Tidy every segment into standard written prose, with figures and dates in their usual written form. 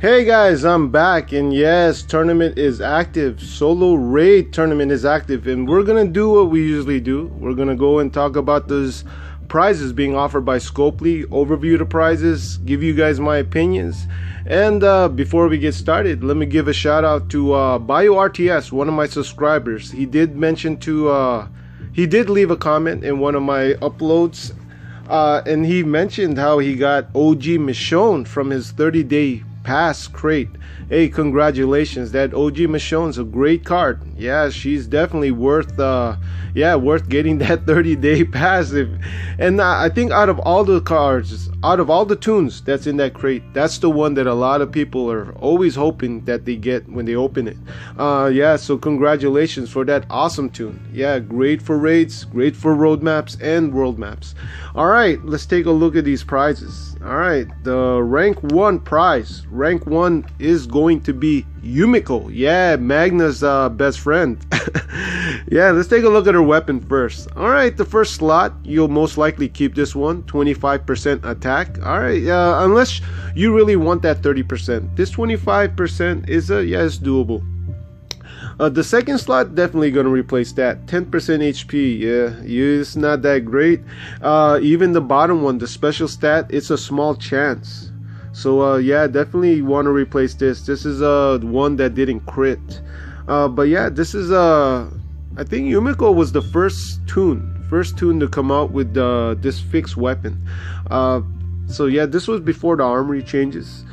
Hey guys, I'm back, and yes, tournament is active. Solo raid tournament is active, and we're gonna do what we usually do. We're gonna go and talk about those prizes being offered by Scopely, overview the prizes, give you guys my opinions. And before we get started, let me give a shout out to BioRTS, one of my subscribers. He did leave a comment in one of my uploads, and he mentioned how he got OG Michonne from his 30-day pass crate. Hey, congratulations. That OG Michonne's a great card. Yeah, she's definitely worth getting that 30-day pass. And I think out of all the cards, out of all the tunes that's in that crate, that's the one that a lot of people are always hoping that they get when they open it. Yeah, so congratulations for that awesome tune. Yeah, great for raids, great for roadmaps and world maps. Alright, let's take a look at these prizes. Alright, the rank 1 prize. Rank 1 is going to be Yumiko. Yeah, Magna's best friend. Yeah, let's take a look at her weapon first. Alright, the first slot, you'll most likely keep this one, 25% attack. Alright, unless you really want that 30%. This 25% is it's doable. The second slot, definitely gonna replace that, 10% HP. Yeah, it's not that great. Even the bottom one, the special stat, it's a small chance. So yeah, definitely want to replace this. This is one that didn't crit. But yeah, this is I think Yumiko was the first tune to come out with this fixed weapon. So yeah, this was before the armory changes.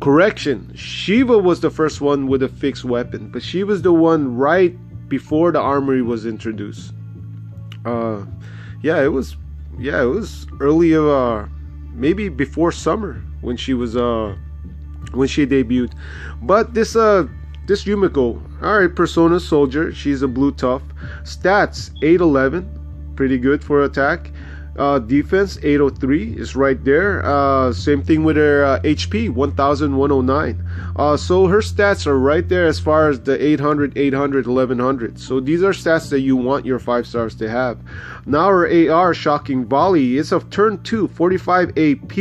Correction, Shiva was the first one with a fixed weapon, but she was the one right before the armory was introduced. It was early, maybe before summer when she was when she debuted. But this Yumiko, alright, Persona Soldier, she's a blue tough. Stats 811, pretty good for attack. Defense 803 is right there. Same thing with her HP 1109. So her stats are right there as far as the 800, 1100. So these are stats that you want your 5 stars to have. Now her AR Shocking Volley is of turn 2, 45 AP.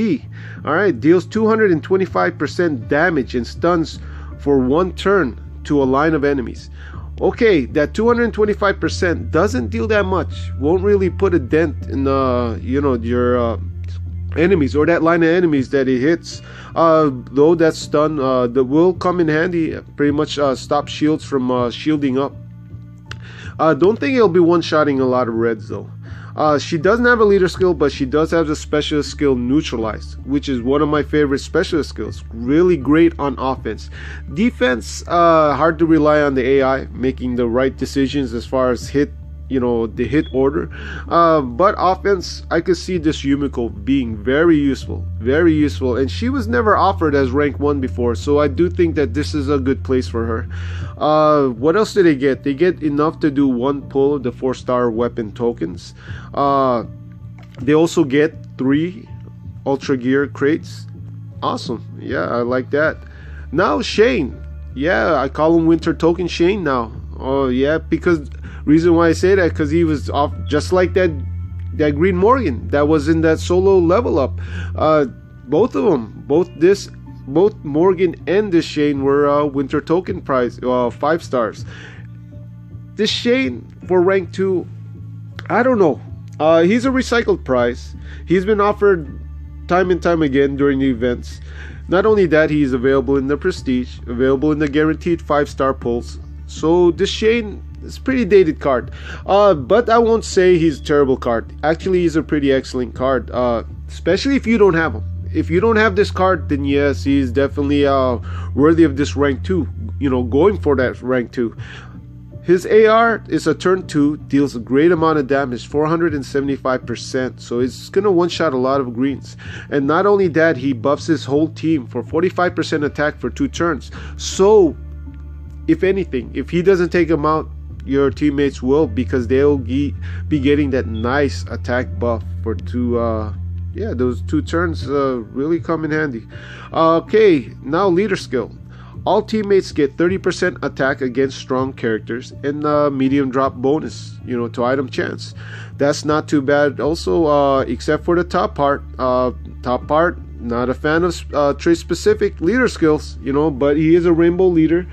Alright, deals 225% damage and stuns for 1 turn to a line of enemies. Okay, that 225% doesn't deal that much. Won't really put a dent in your enemies or that line of enemies that it hits. Though that stun that will come in handy. Pretty much stop shields from shielding up. Don't think it'll be one-shotting a lot of reds though. She doesn't have a leader skill, but she does have the specialist skill Neutralized, which is one of my favorite specialist skills. Really great on offense. Defense, hard to rely on the AI making the right decisions as far as the hit order. But offense, I could see this Yumiko being very useful, and she was never offered as rank 1 before, so I do think that this is a good place for her. What else did they get? They get enough to do 1 pull of the 4-star weapon tokens. They also get 3 Ultra Gear crates. Awesome. Yeah, I like that. Now Shane. Yeah, I call him Winter Token Shane now. Oh yeah, because reason why I say that, because he was off just like that Green Morgan that was in that solo level up. Both of them, both Morgan and this Shane were Winter Token prize 5 stars. This Shane for rank 2, I don't know. He's a recycled prize. He's been offered time and time again during the events. Not only that, he's available in the Prestige, available in the guaranteed 5-star pulls. So this Shane, it's a pretty dated card, but I won't say he's a terrible card. Actually, he's a pretty excellent card, especially if you don't have him. If you don't have this card, then yes, he's definitely worthy of this rank 2, going for that rank 2. His AR is a turn 2, deals a great amount of damage, 475%, so it's gonna one-shot a lot of greens. And not only that, he buffs his whole team for 45% attack for 2 turns. So if anything, if he doesn't take him out, your teammates will, because they'll be getting that nice attack buff for 2 those 2 turns really come in handy. Okay, now leader skill. All teammates get 30% attack against strong characters and medium drop bonus, to item chance. That's not too bad also, except for the top part. Not a fan of trait specific leader skills, but he is a rainbow leader.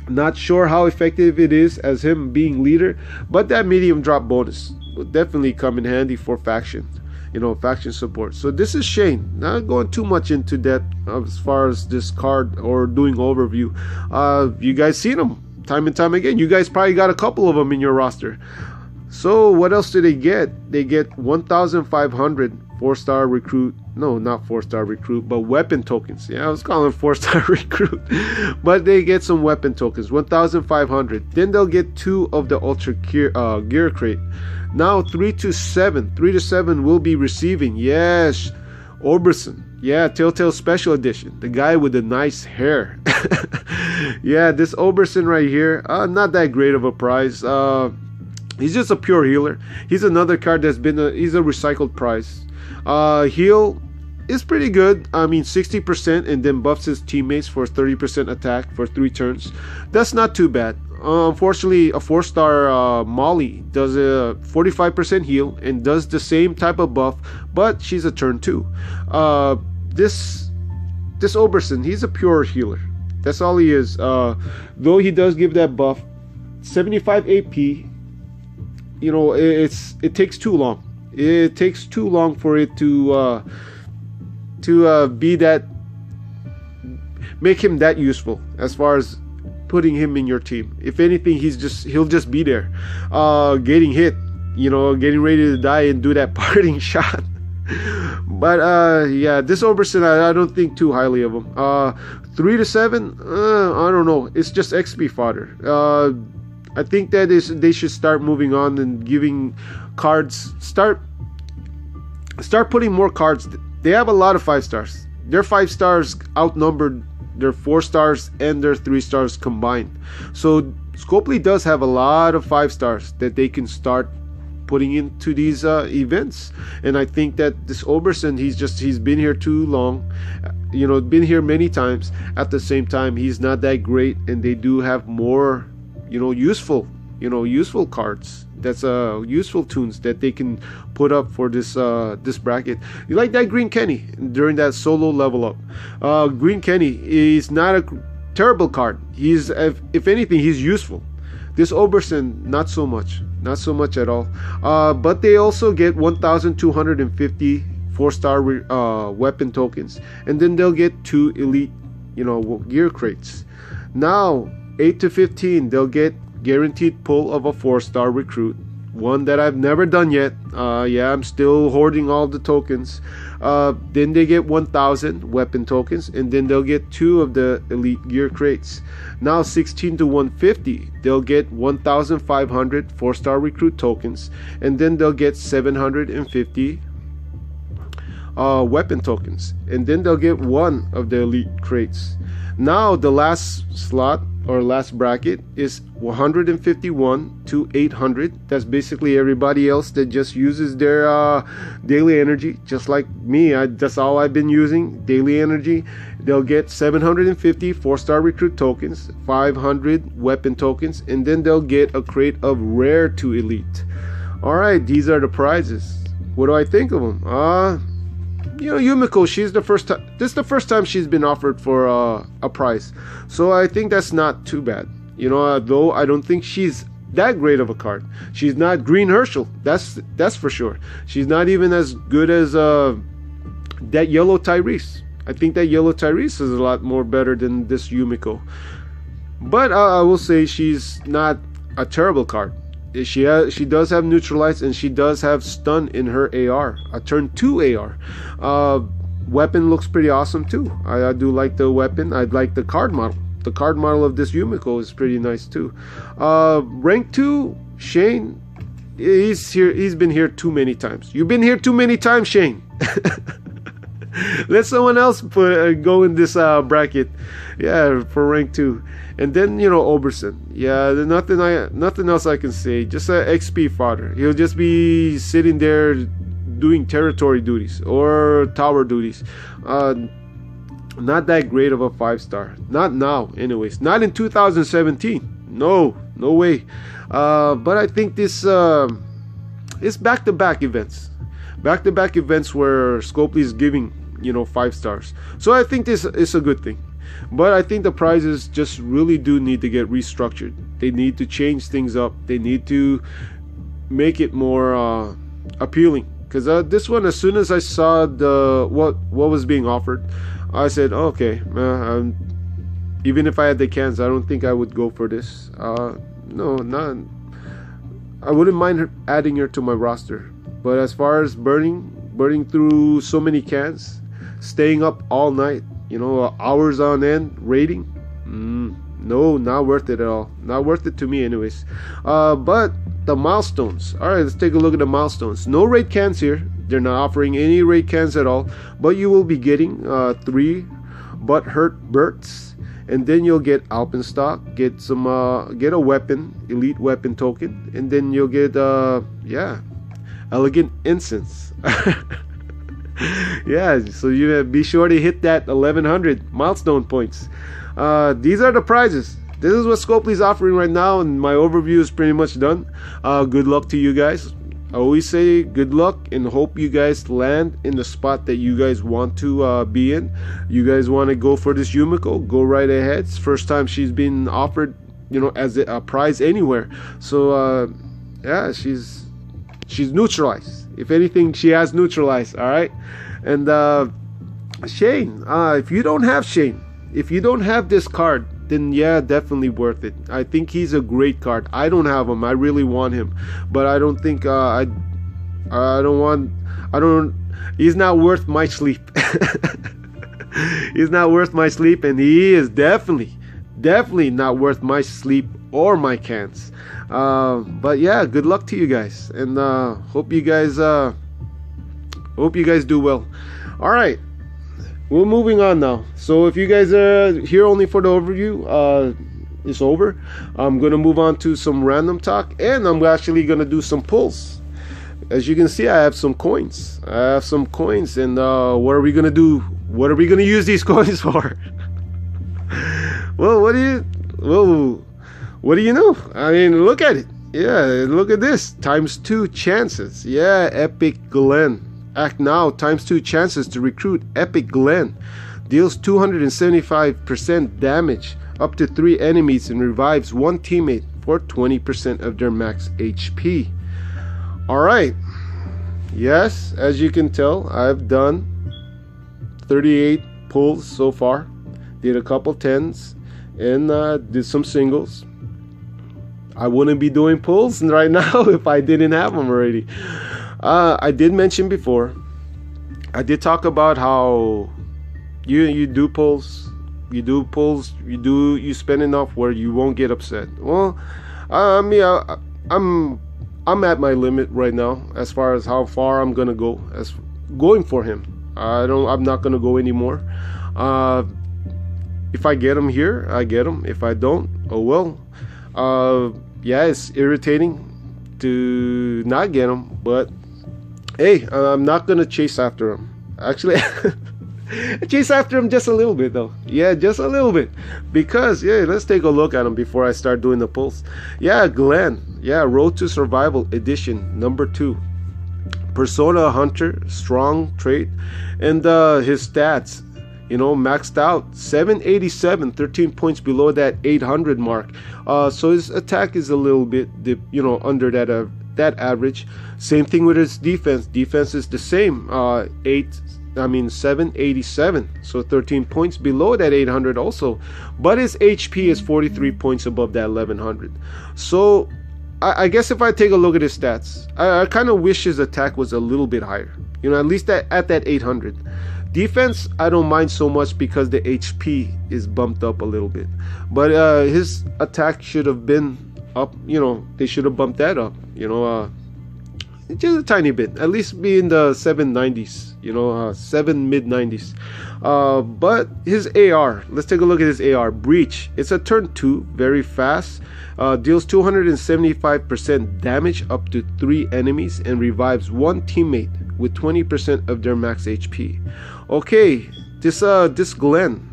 Not sure how effective it is as him being leader, but that medium drop bonus will definitely come in handy for faction, faction support. So this is Shane. Not going too much into depth as far as this card or doing overview. You guys seen him time and time again. You guys probably got a couple of them in your roster. So what else do they get? They get 1,500 4-star recruit. No, not 4-star recruit, but weapon tokens. Yeah, I was calling 4-star recruit. But they get some weapon tokens, 1,500. Then they'll get 2 of the Ultra Gear Crate. Now 3 to 7 will be receiving. Yes, Oberson. Yeah, Telltale Special Edition. The guy with the nice hair. Yeah, this Oberson right here. Not that great of a prize. He's just a pure healer. He's another card that's he's a recycled prize. Heal is pretty good. I mean 60%, and then buffs his teammates for 30% attack for 3 turns. That's not too bad. Unfortunately, a 4-star Molly does a 45% heal and does the same type of buff, but she's a turn 2. This Oberson, he's a pure healer. That's all he is. Though he does give that buff, 75 AP. It takes too long. It takes too long for it to be that, make him that useful as far as putting him in your team. If anything, he'll just be there, getting hit, getting ready to die and do that parting shot. But yeah, this Oberson, I don't think too highly of him. 3 to 7, I don't know. It's just XP fodder. I think that they should start moving on and giving cards. Start putting more cards. They have a lot of 5 stars. Their 5 stars outnumbered their 4 stars and their 3 stars combined. So Scopely does have a lot of 5 stars that they can start putting into these events. And I think that this Oberson, he's been here too long. Been here many times. At the same time, he's not that great, and they do have more useful cards. That's useful tunes that they can put up for this bracket. You like that Green Kenny during that solo level up. Green Kenny is not a terrible card. He's, if anything, he's useful. This Oberson, not so much at all. But they also get 1,250 4-star weapon tokens, and then they'll get 2 elite gear crates. Now 8 to 15, they'll get guaranteed pull of a 4-star recruit, one that I've never done yet. Yeah, I'm still hoarding all the tokens. Then they get 1,000 weapon tokens, and then they'll get 2 of the elite gear crates. Now 16 to 150, they'll get 1,500 4-star recruit tokens, and then they'll get 750 weapon tokens, and then they'll get 1 of the elite crates. Now the last slot or last bracket is 151 to 800. That's basically everybody else that just uses their daily energy, just like me. That's all I've been using, daily energy. They'll get 750 4-star recruit tokens, 500 weapon tokens, and then they'll get a crate of rare to elite. All right, these are the prizes. What do I think of them? Yumiko, this is the first time she's been offered for a prize, so I think that's not too bad. Though I don't think she's that great of a card. She's not Green Herschel, that's for sure. She's not even as good as that yellow Tyrese. I think that yellow Tyrese is a lot more better than this Yumiko. But I will say she's not a terrible card. She does have neutralize, and she does have stun in her AR, a turn 2 AR. Weapon looks pretty awesome too. I do like the weapon. I like the card model. The card model of this Yumiko is pretty nice too. Rank 2 Shane, he's been here too many times. You've been here too many times, Shane. Let someone else go in this bracket. Yeah, for rank 2. And then Oberson. Yeah, nothing else I can say. Just a XP fodder. He'll just be sitting there doing territory duties or tower duties. Not that great of a 5-star. Not now, anyways. Not in 2017. No way. But I think this is back-to-back events. back-to-back events where Scopely is giving, 5 stars. So I think this is a good thing. But I think the prizes just really do need to get restructured. They need to change things up. They need to make it more appealing. Because this one, as soon as I saw what was being offered, I said, okay, even if I had the cans, I don't think I would go for this. No, not. I wouldn't mind adding her to my roster. But as far as burning through so many cans, staying up all night, hours on end, raiding, no, not worth it at all. Not worth it to me anyways. But the milestones. All right, let's take a look at the milestones. No raid cans here. They're not offering any raid cans at all. But you will be getting 3 Butthurt Berts. And then you'll get Alpenstock, get a weapon, elite weapon token, and then you'll get Elegant Incense. Yeah, so you be sure to hit that 1100 milestone points. These are the prizes. This is what Scopely's offering right now, and my overview is pretty much done. Good luck to you guys. I always say good luck and hope you guys land in the spot that you guys want to be in. You guys want to go for this Yumiko, go right ahead. It's first time she's been offered, as a prize anywhere. So yeah, she's neutralized. If anything, she has neutralized. All right. And Shane, if you don't have this card, then yeah, definitely worth it. I think he's a great card. I don't have him. I really want him, but I don't think he's not worth my sleep. He's not worth my sleep, and he is definitely not worth my sleep or my cans. But yeah, good luck to you guys, and hope you guys do well. All right, we're moving on now. So if you guys are here only for the overview, it's over. I'm gonna move on to some random talk, and I'm actually gonna do some pulls. As you can see, I have some coins. And what are we gonna do? What are we gonna use these coins for? Well, what do you know? I mean, look at it. Yeah, look at this. ×2 chances. Yeah, Epic Glen. Act now. ×2 chances to recruit Epic Glen. Deals 275% damage up to 3 enemies and revives 1 teammate for 20% of their max HP. Alright. Yes, as you can tell, I've done 38 pulls so far. Did a couple 10s and did some singles. I wouldn't be doing pulls right now if I didn't have them already. I did mention before, I did talk about how you do pulls, you spend enough where you won't get upset. Well, I'm at my limit right now as far as how far I'm gonna go as going for him. I'm not gonna go anymore. If I get him here, I get him. If I don't, oh well. Yeah, it's irritating to not get him, but hey, I'm not gonna chase after him. Actually, I chase after him just a little bit though. Yeah, just a little bit, because yeah, let's take a look at him before I start doing the pulls. Yeah, Glenn. Yeah, Road to Survival Edition number 2. Persona Hunter, strong trait, and his stats, maxed out 787, 13 points below that 800 mark. So his attack is a little bit, under that average. Same thing with his defense. Defense is the same, 787, so 13 points below that 800 also. But his HP is 43 points above that 1100. So I guess if I take a look at his stats, I kind of wish his attack was a little bit higher. At least at that 800. Defense, I don't mind so much because the HP is bumped up a little bit. But his attack should have been up. They should have bumped that up. Just a tiny bit. At least be in the 790s. 7 mid 90s. But his AR, let's take a look at his AR. Breach. It's a turn 2, very fast. Deals 275% damage up to 3 enemies and revives 1 teammate with 20% of their max HP. Okay, this Glenn.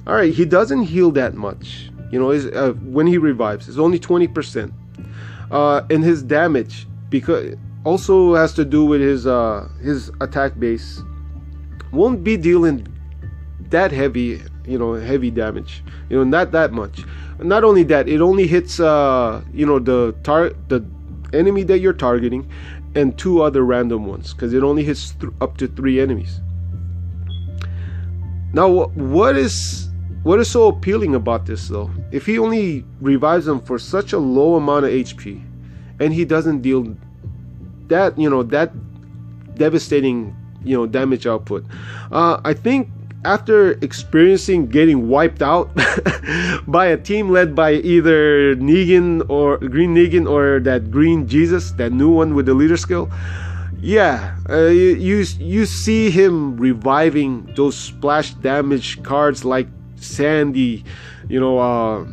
All right, he doesn't heal that much. When he revives, it's only 20%. And his damage, because also has to do with his attack base. Won't be dealing that heavy, heavy damage. Not that much. Not only that, it only hits the enemy that you're targeting and 2 other random ones, because it only hits up to 3 enemies. Now, what is so appealing about this though? If he only revives them for such a low amount of HP, and he doesn't deal that that devastating damage output, I think after experiencing getting wiped out by a team led by either Negan or Green Negan or that Green Jesus, that new one with the leader skill, you see him reviving those splash damage cards like Sandy, Yellow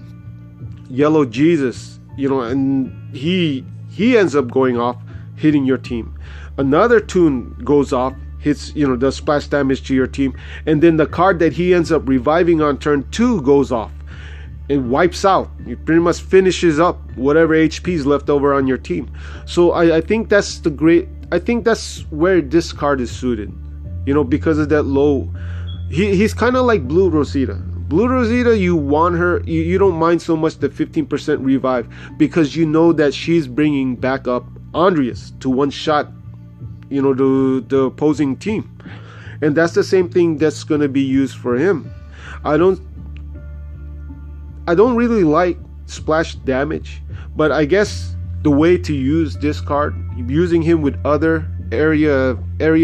Jesus, and he ends up going off, hitting your team. Another tune goes off, hits, does splash damage to your team, and then the card that he ends up reviving on turn 2 goes off and wipes out. It pretty much finishes up whatever HP is left over on your team. So I think that's where this card is suited, because of that low. He's kind of like Blue Rosita. Blue Rosita, you want her, you don't mind so much the 15% revive, because you know that she's bringing back up Andreas to one shot the opposing team, and that's the same thing that's going to be used for him. I don't really like splash damage, but I guess the way to use this card, using him with other area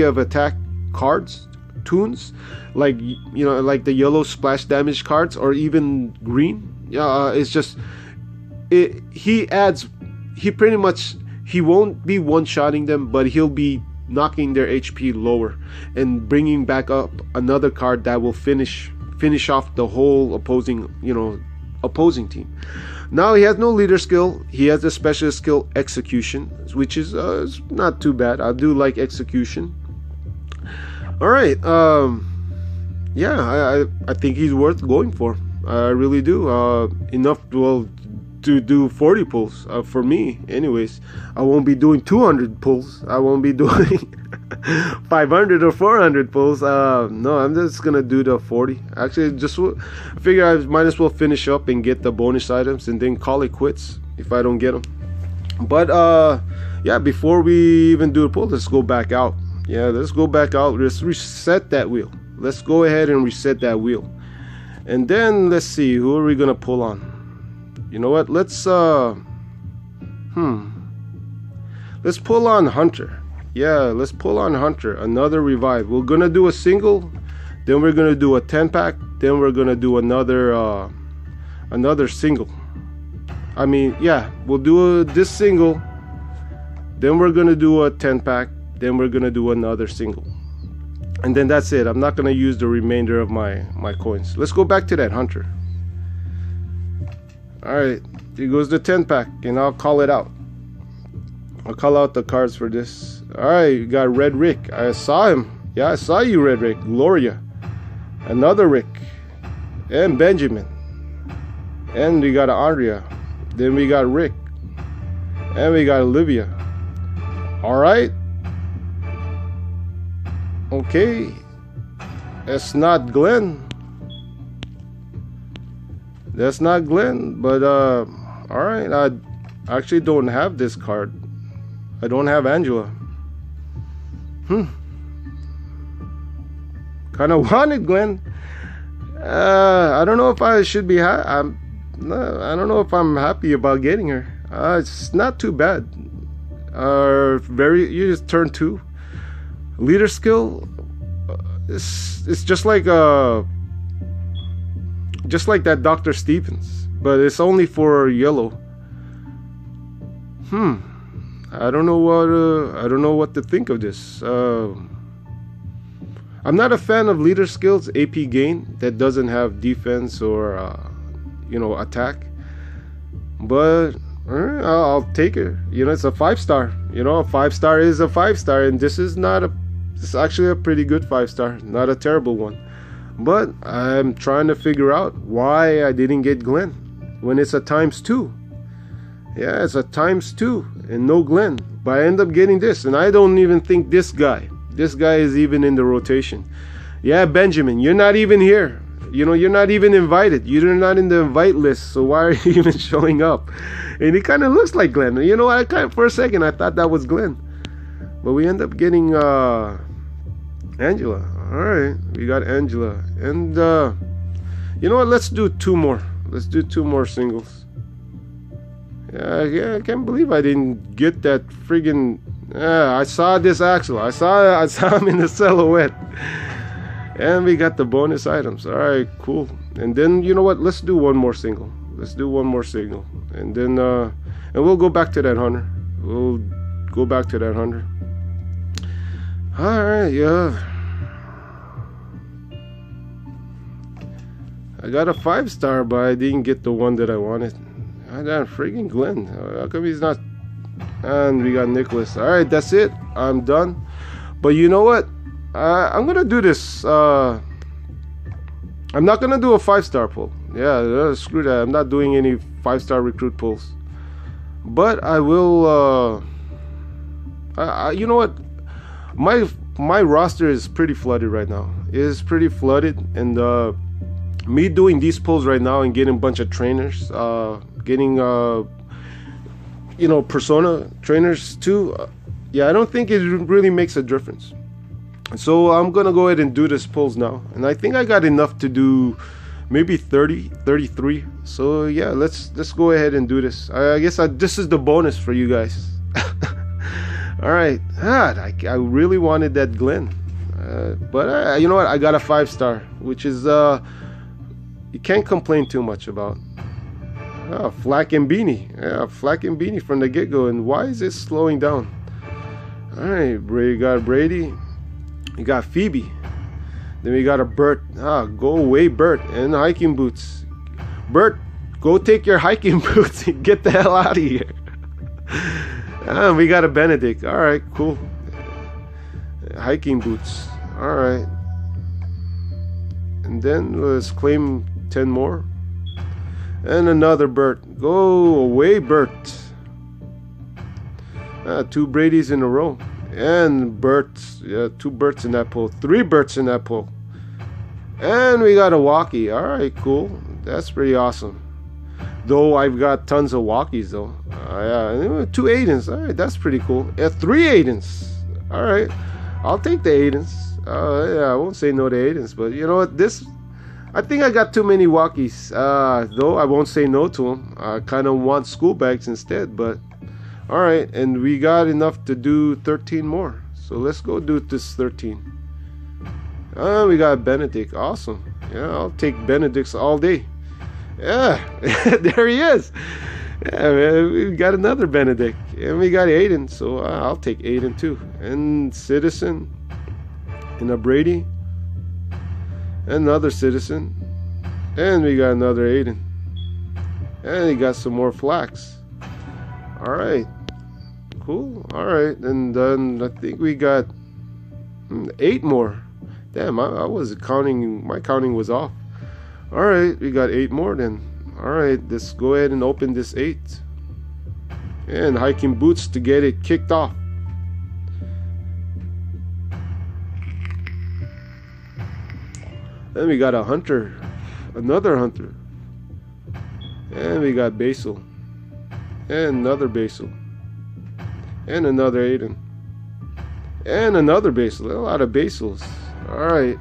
of attack cards, tunes, like like the yellow splash damage cards, or even green, it's just he won't be one-shotting them, but he'll be knocking their HP lower and bringing back up another card that will finish off the whole opposing team. Now he has no leader skill. He has a special skill, Execution, which is not too bad. I do like Execution. All right, I think he's worth going for. I really do. Enough to do 40 pulls for me. Anyways, I won't be doing 200 pulls. I won't be doing 500 or 400 pulls. No, I'm just gonna do the 40. Actually, just figure I might as well finish up and get the bonus items and then call it quits if I don't get them. But before we even do the pull, let's go back out. Let's go back out. Let's reset that wheel. Let's go ahead and reset that wheel, and then let's see, who are we gonna pull on? You know what? Let's pull on Hunter. Let's pull on Hunter. Another revive. We're gonna do a single, then we're gonna do a 10-pack, then we're gonna do another single. I mean, we'll do this single, then we're gonna do a 10-pack, then we're gonna do another single, and then that's it. I'm not gonna use the remainder of my coins. Let's go back to that Hunter. Alright, here goes the 10-pack, and I'll call it out. I'll call out the cards for this. Alright, you got Red Rick. I saw him. I saw you, Red Rick. Gloria. Another Rick. And Benjamin. And we got Andrea. Then we got Rick. And we got Olivia. Alright. Okay. That's not Glenn. That's not Glenn, but alright, I actually don't have this card. I don't have Angela. Kind of wanted Glenn. I don't know if I should be I don't know if I'm happy about getting her. It's not too bad. You just turn 2. Leader skill, it's just like that Dr. Stevens, but it's only for yellow. I don't know what to think of this. I'm not a fan of leader skills AP gain that doesn't have defense or attack, but I'll take it. It's a 5-star. A 5-star is a 5-star, and this is it's actually a pretty good 5-star, not a terrible one. But I'm trying to figure out why I didn't get Glenn when it's a ×2. It's a ×2. and no Glenn. But I end up getting this, and I don't even think this guy is even in the rotation. Yeah, Benjamin, you're not even here. You know, you're not even invited. You're not in the invite list, so why are you even showing up? And he kind of looks like Glenn. You know, for a second I thought that was Glenn, but we end up getting Angela. All right, we got Angela, and you know what? Let's do two more. Let's do two more singles. Yeah, I can't believe I didn't get that friggin'. I saw this Axel. I saw him in the silhouette. And we got the bonus items. All right, cool. And then, you know what? Let's do one more single. Let's do one more single. And then, and we'll go back to that hunter. We'll go back to that hunter. All right, yeah. I got a 5-star, but I didn't get the one that I wanted. Ah, damn, friggin' Glenn. How come he's not? And we got Nicholas. All right, that's it. I'm done. But you know what? I'm gonna do this. I'm not gonna do a 5-star pull. Yeah, screw that. I'm not doing any 5-star recruit pulls. But I will. You know what? My roster is pretty flooded right now. It is pretty flooded, and me doing these pulls right now and getting a bunch of trainers, getting you know, persona trainers too. Yeah, I don't think it really makes a difference. So I'm gonna go ahead and do this pulls now, and I think I got enough to do maybe 30, 33. So yeah, let's go ahead and do this. I guess this is the bonus for you guys. All right, God, I really wanted that Glenn, but you know what? I got a 5-star, which is you can't complain too much about. Flack and Beanie, yeah, Flack and Beanie from the get-go. And why is it slowing down? All right, we got Brady. We got Phoebe. Then we got a Bert. Go away, Bert. And hiking boots. Bert, go take your hiking boots and get the hell out of here. We got a Benedict. All right, cool. Hiking boots. All right. And then let's claim 10 more. And another Bert. Go away, Bert. 2 Brady's in a row. And Berts, yeah, 2 Berts in that pull, 3 Berts in that pull. And we got a walkie. All right, cool. That's pretty awesome. Though I've got tons of walkies though. Yeah, 2 Aidens. All right, that's pretty cool. 3 Aidens. All right, I'll take the Aidens. Yeah, I won't say no to Aidens, but you know what? I think I got too many walkies. Though I won't say no to them. I kind of want school bags instead, but. All right, and we got enough to do 13 more. So let's go do this 13. We got Benedict. Awesome. Yeah, I'll take Benedict's all day. Yeah, there he is. Yeah, man, we got another Benedict. And we got Aiden, so I'll take Aiden too. And Citizen. And a Brady. Another Citizen. And we got another Aiden. And we got some more Flax. All right. Cool. All right, and then I think we got 8 more. Damn, I was counting. My counting was off. All right, we got 8 more then. All right, let's go ahead and open this 8. And hiking boots to get it kicked off. Then we got a hunter, another hunter, and we got Basil, and another Basil. And another Aiden. And another Basil. A lot of Basils. Alright.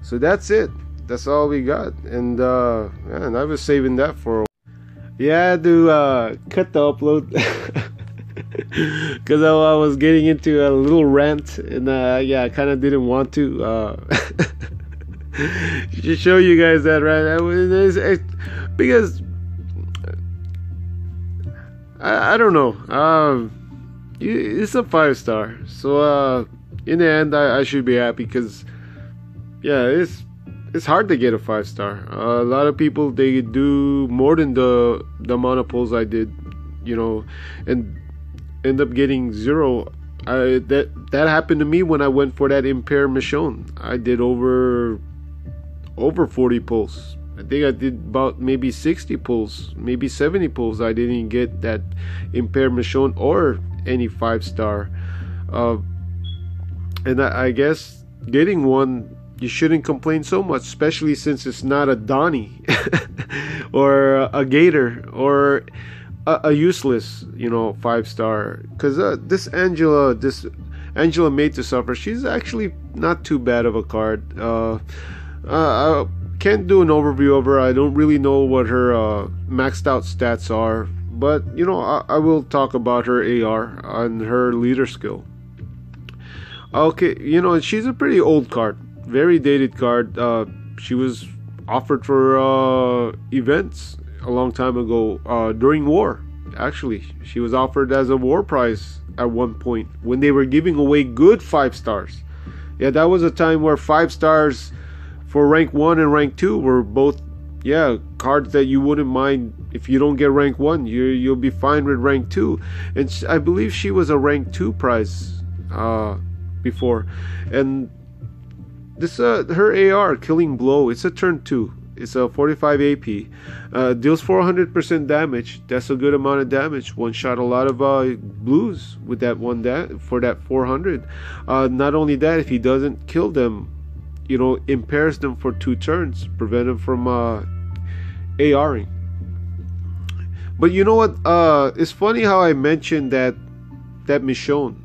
So that's it. That's all we got. And man, I was saving that for a while. Yeah, I had to cut the upload. Because I was getting into a little rant. And yeah, I kind of didn't want to just show you guys that, right? Because I don't know. It's a 5-star, so in the end, I should be happy because, yeah, it's hard to get a 5-star. A lot of people, they do more than the amount of pulls I did, you know, and end up getting 0. That happened to me when I went for that Impair Michonne. I did over 40 pulls, I think I did about maybe 60 pulls, maybe 70 pulls. I didn't get that impaired Michonne or any 5-star. And I guess getting one, you shouldn't complain so much, especially since it's not a Donnie or a Gator or a useless, 5-star. Because this Angela Made to Suffer, she's actually not too bad of a card. I can't do an overview of her. I don't really know what her maxed out stats are, but I will talk about her AR and her leader skill. Okay, she's a pretty old card, very dated card. She was offered for events a long time ago, during war. Actually, she was offered as a war prize at one point when they were giving away good 5-stars. Yeah, that was a time where 5-stars for rank 1 and rank 2 were both, cards that you wouldn't mind. If you don't get rank 1, you'll be fine with rank 2. And I believe she was a rank 2 prize before. And this her AR, Killing Blow, it's a turn 2. It's a 45 AP. Deals 400% damage. That's a good amount of damage. One shot a lot of blues with that for that 400. Not only that, if he doesn't kill them, impairs them for 2 turns, prevent them from ARing. But you know what? It's funny how I mentioned that Michonne,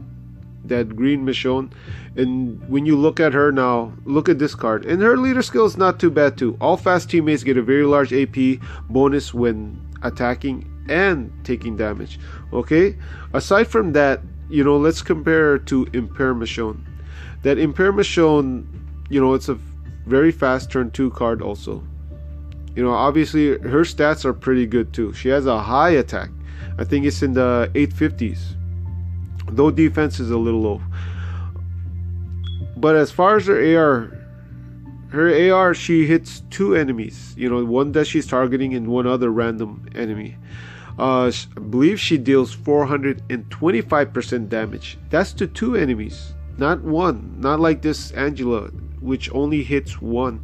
that green Michonne. And when you look at her now, look at this card. And her leader skill is not too bad too. All fast teammates get a very large AP bonus when attacking and taking damage. Okay? Aside from that, let's compare her to Impair Michonne. That Impair Michonne, it's a very fast turn 2 card also. Obviously her stats are pretty good too. She has a high attack. I think it's in the 850s. Though defense is a little low. But as far as her AR, she hits 2 enemies. One that she's targeting and one other random enemy. I believe she deals 425% damage. That's to 2 enemies, not 1. Not like this Angela, which only hits 1.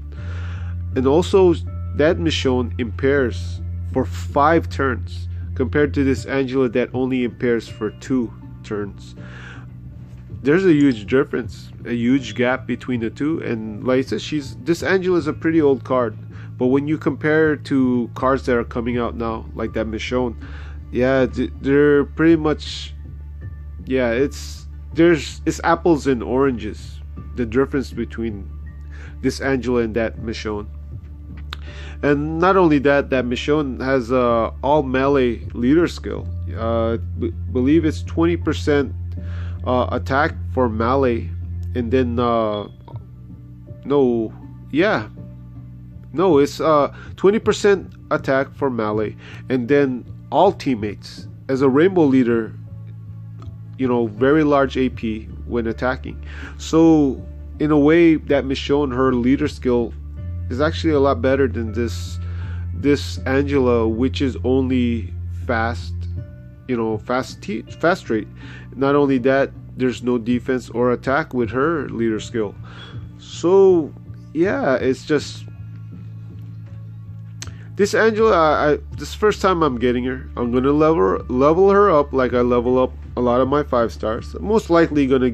And also, that Michonne impairs for 5 turns, compared to this Angela that only impairs for 2 turns. There's a huge difference, a huge gap between the two. And like I said, this Angela is a pretty old card, but when you compare to cards that are coming out now, like that Michonne, they're pretty much, it's apples and oranges, the difference between this Angela and that Michonne. And not only that, that Michonne has all melee leader skill. Believe it's 20% attack for melee, and then it's 20% attack for melee, and then all teammates as a rainbow leader, very large AP when attacking. So in a way, that Michonne, her leader skill is actually a lot better than this Angela, which is only fast rate. Not only that, there's no defense or attack with her leader skill. So it's just this Angela. This first time I'm getting her. I'm gonna level her up like I level up a lot of my 5-stars. Most likely gonna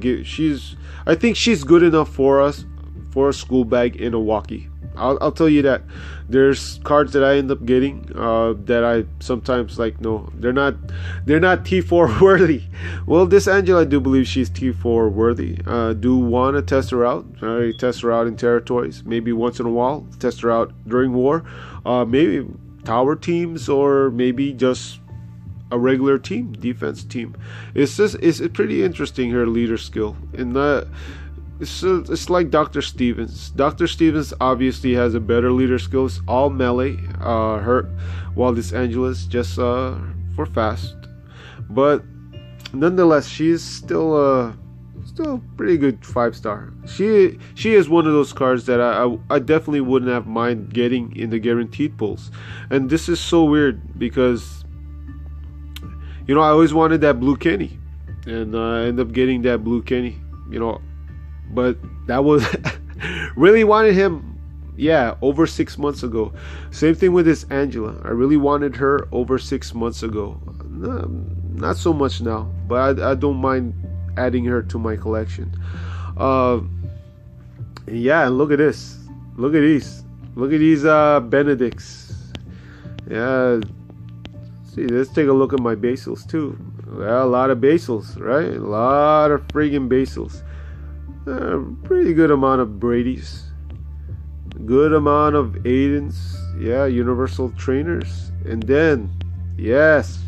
I think she's good enough for us, for a school bag in a walkie. I'll tell you that. There's cards that I end up getting that I sometimes no, they're not T4 worthy. Well, this Angela, I do believe she's T4 worthy. Do want to test her out. I test her out in territories, maybe once in a while. Test her out during war, maybe tower teams, or maybe just a regular team, defense team. It's pretty interesting, her leader skill. And it's like Dr. Stevens. Dr. Stevens obviously has a better leader skills, all melee, while this Angela's just for fast. But nonetheless, she's still pretty good 5-star. She is one of those cards that I definitely wouldn't have mind getting in the guaranteed pulls. And this is so weird because I always wanted that Blue Kenny, and I ended up getting that Blue Kenny. But that was really wanted him Yeah, over 6 months ago. Same thing with this Angela. I really wanted her over 6 months ago. Not so much now, but I don't mind adding her to my collection. Yeah, and look at this. Look at these. Look at these Benedicts. Yeah. See, let's take a look at my basils too. Well, a lot of basils, right? A lot of friggin' basils. Pretty good amount of Brady's. Good amount of Aidens. Yeah, Universal Trainers. And then, yes.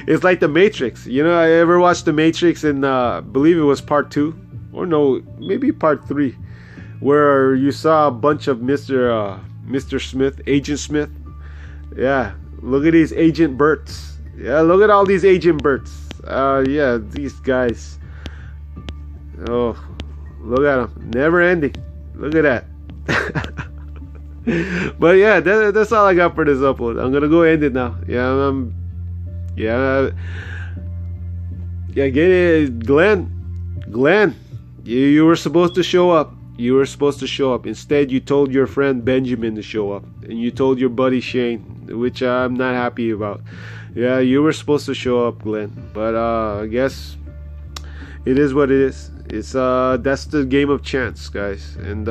It's like the Matrix. You know, I ever watched the Matrix and believe it was part 2 or no, maybe part 3, where you saw a bunch of Mr. Smith, Agent Smith. Yeah, look at these Agent Berts. Yeah, look at all these Agent Berts. Yeah, these guys. Oh, look at them, never ending. Look at that. But yeah, that's all I got for this upload. I'm gonna go end it now. Yeah, get it, Glenn. You were supposed to show up. You were supposed to show up. Instead, you told your friend Benjamin to show up, and you told your buddy Shane, which I'm not happy about. Yeah, you were supposed to show up, Glenn. But I guess it is what it is. It's that's the game of chance, guys, and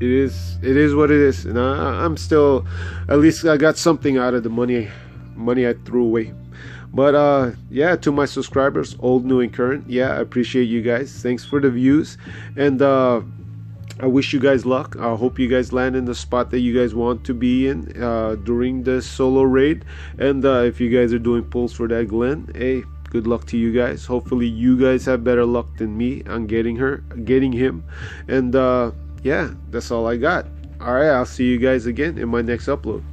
it is what it is. And I'm still, at least I got something out of the money I threw away. But yeah, to my subscribers, old, new, and current, yeah, I appreciate you guys. Thanks for the views, and I wish you guys luck. I hope you guys land in the spot that you guys want to be in during the solo raid. And if you guys are doing pulls for that Glenn, hey, good luck to you guys. Hopefully you guys have better luck than me on getting him. And yeah, that's all I got. All right, I'll see you guys again in my next upload.